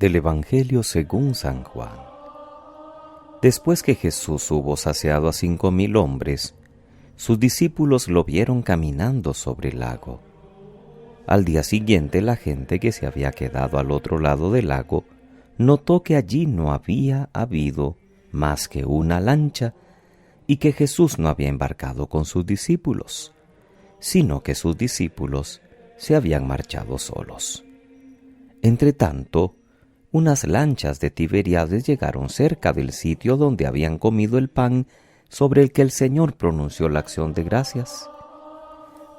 Del Evangelio según San Juan. Después que Jesús hubo saciado a 5,000 hombres, sus discípulos lo vieron caminando sobre el lago. Al día siguiente, la gente que se había quedado al otro lado del lago notó que allí no había habido más que una lancha y que Jesús no había embarcado con sus discípulos, sino que sus discípulos se habían marchado solos. Entretanto, unas lanchas de Tiberíades llegaron cerca del sitio donde habían comido el pan sobre el que el Señor pronunció la acción de gracias.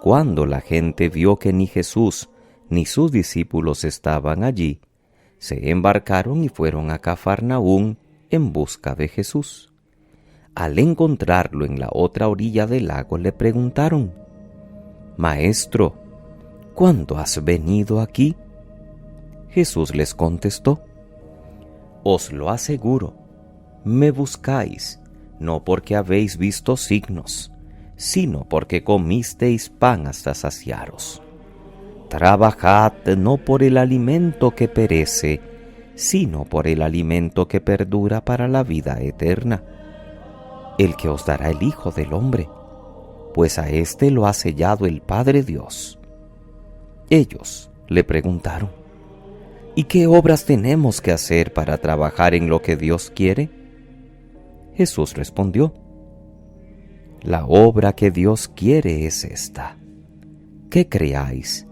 Cuando la gente vio que ni Jesús ni sus discípulos estaban allí, se embarcaron y fueron a Cafarnaúm en busca de Jesús. Al encontrarlo en la otra orilla del lago, le preguntaron: «Maestro, ¿cuándo has venido aquí?» Jesús les contestó: «Os lo aseguro, me buscáis, no porque habéis visto signos, sino porque comisteis pan hasta saciaros. Trabajad no por el alimento que perece, sino por el alimento que perdura para la vida eterna, el que os dará el Hijo del Hombre, pues a éste lo ha sellado el Padre Dios». Ellos le preguntaron: «¿Y qué obras tenemos que hacer para trabajar en lo que Dios quiere?» Jesús respondió: «La obra que Dios quiere es esta, que creáis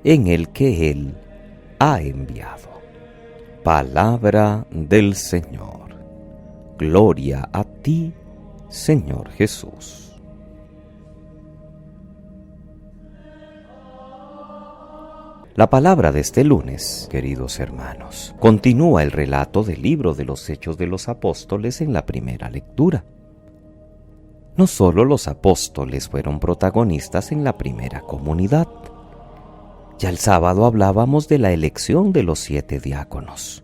en el que Él ha enviado». Palabra del Señor. Gloria a ti, Señor Jesús. La palabra de este lunes, queridos hermanos, continúa el relato del libro de los Hechos de los Apóstoles en la primera lectura. No solo los apóstoles fueron protagonistas en la primera comunidad. Ya el sábado hablábamos de la elección de los 7 diáconos,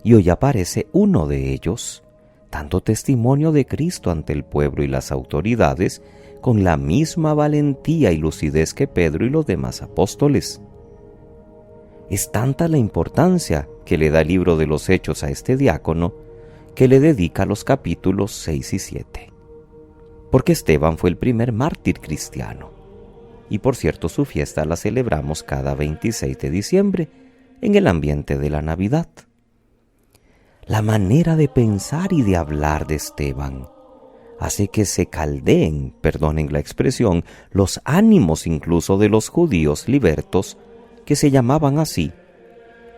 y hoy aparece uno de ellos, dando testimonio de Cristo ante el pueblo y las autoridades con la misma valentía y lucidez que Pedro y los demás apóstoles. Es tanta la importancia que le da el libro de los Hechos a este diácono que le dedica los capítulos 6 y 7. Porque Esteban fue el primer mártir cristiano. Y por cierto, su fiesta la celebramos cada 26 de diciembre en el ambiente de la Navidad. La manera de pensar y de hablar de Esteban hace que se caldeen, perdonen la expresión, los ánimos incluso de los judíos libertos, que se llamaban así,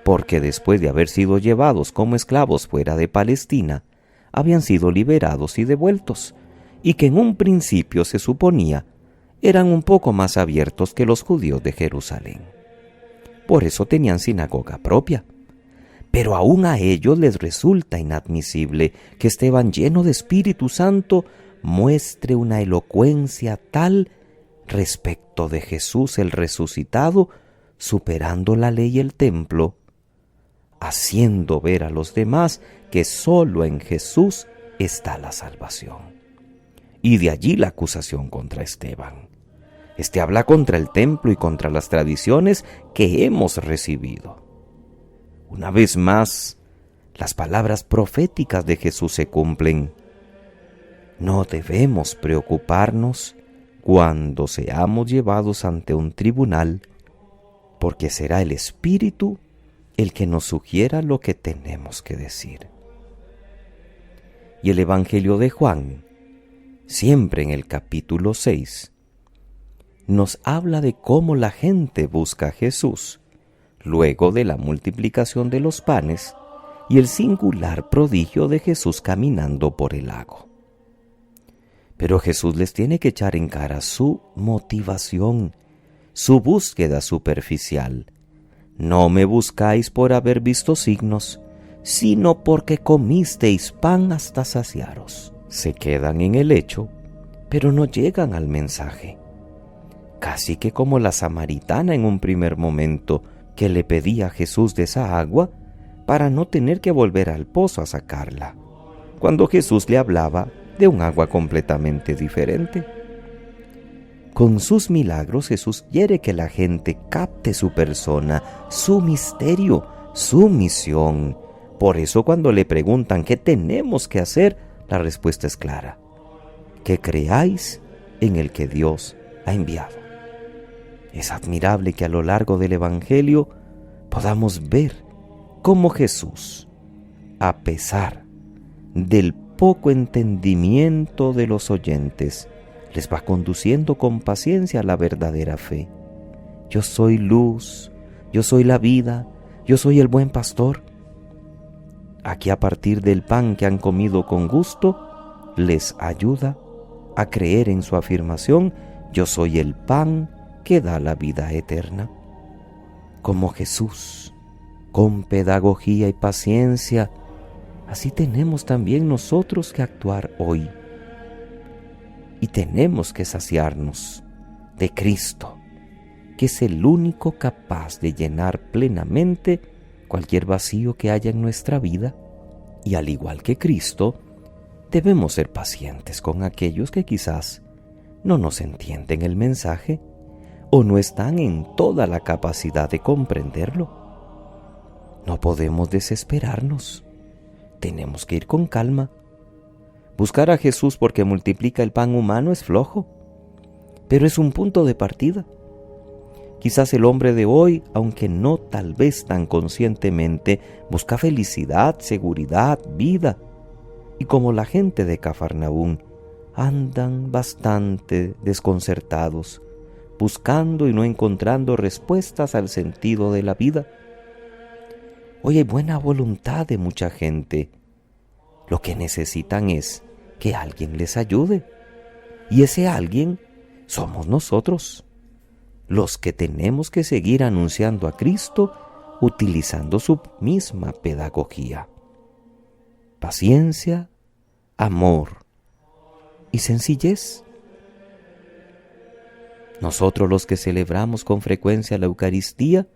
porque después de haber sido llevados como esclavos fuera de Palestina, habían sido liberados y devueltos, y que en un principio se suponía eran un poco más abiertos que los judíos de Jerusalén. Por eso tenían sinagoga propia. Pero aún a ellos les resulta inadmisible que Esteban, lleno de Espíritu Santo, muestre una elocuencia tal respecto de Jesús el resucitado, superando la ley y el templo, haciendo ver a los demás que solo en Jesús está la salvación. Y de allí la acusación contra Esteban. Este habla contra el templo y contra las tradiciones que hemos recibido. Una vez más, las palabras proféticas de Jesús se cumplen. No debemos preocuparnos cuando seamos llevados ante un tribunal, porque será el Espíritu el que nos sugiera lo que tenemos que decir. Y el Evangelio de Juan, siempre en el capítulo 6, nos habla de cómo la gente busca a Jesús, luego de la multiplicación de los panes y el singular prodigio de Jesús caminando por el lago. Pero Jesús les tiene que echar en cara su motivación, su búsqueda superficial. No me buscáis por haber visto signos, sino porque comisteis pan hasta saciaros. Se quedan en el hecho, pero no llegan al mensaje. Casi que como la samaritana en un primer momento, que le pedía a Jesús de esa agua para no tener que volver al pozo a sacarla, cuando Jesús le hablaba de un agua completamente diferente. Con sus milagros Jesús quiere que la gente capte su persona, su misterio, su misión. Por eso cuando le preguntan qué tenemos que hacer, la respuesta es clara: que creáis en el que Dios ha enviado. Es admirable que a lo largo del Evangelio podamos ver cómo Jesús, a pesar del poco entendimiento de los oyentes, les va conduciendo con paciencia a la verdadera fe. Yo soy luz, yo soy la vida, yo soy el buen pastor. Aquí, a partir del pan que han comido con gusto, les ayuda a creer en su afirmación: yo soy el pan que da la vida eterna. Como Jesús, con pedagogía y paciencia, así tenemos también nosotros que actuar hoy. Y tenemos que saciarnos de Cristo, que es el único capaz de llenar plenamente cualquier vacío que haya en nuestra vida. Y al igual que Cristo, debemos ser pacientes con aquellos que quizás no nos entienden el mensaje o no están en toda la capacidad de comprenderlo. No podemos desesperarnos. Tenemos que ir con calma. Buscar a Jesús porque multiplica el pan humano es flojo, pero es un punto de partida. Quizás el hombre de hoy, aunque no tal vez tan conscientemente, busca felicidad, seguridad, vida. Y como la gente de Cafarnaún, andan bastante desconcertados, buscando y no encontrando respuestas al sentido de la vida. Hoy hay buena voluntad de mucha gente. Lo que necesitan es que alguien les ayude. Y ese alguien somos nosotros, los que tenemos que seguir anunciando a Cristo utilizando su misma pedagogía. Paciencia, amor y sencillez. Nosotros, los que celebramos con frecuencia la Eucaristía,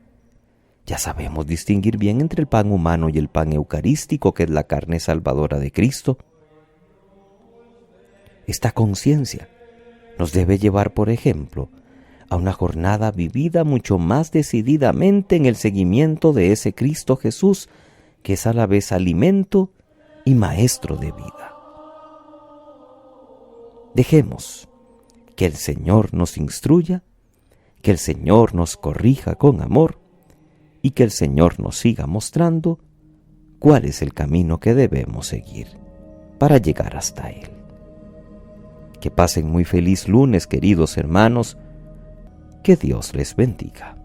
ya sabemos distinguir bien entre el pan humano y el pan eucarístico, que es la carne salvadora de Cristo. Esta conciencia nos debe llevar, por ejemplo, a una jornada vivida mucho más decididamente en el seguimiento de ese Cristo Jesús, que es a la vez alimento y maestro de vida. Dejemos que el Señor nos instruya, que el Señor nos corrija con amor y que el Señor nos siga mostrando cuál es el camino que debemos seguir para llegar hasta Él. Que pasen muy feliz lunes, queridos hermanos. Que Dios les bendiga.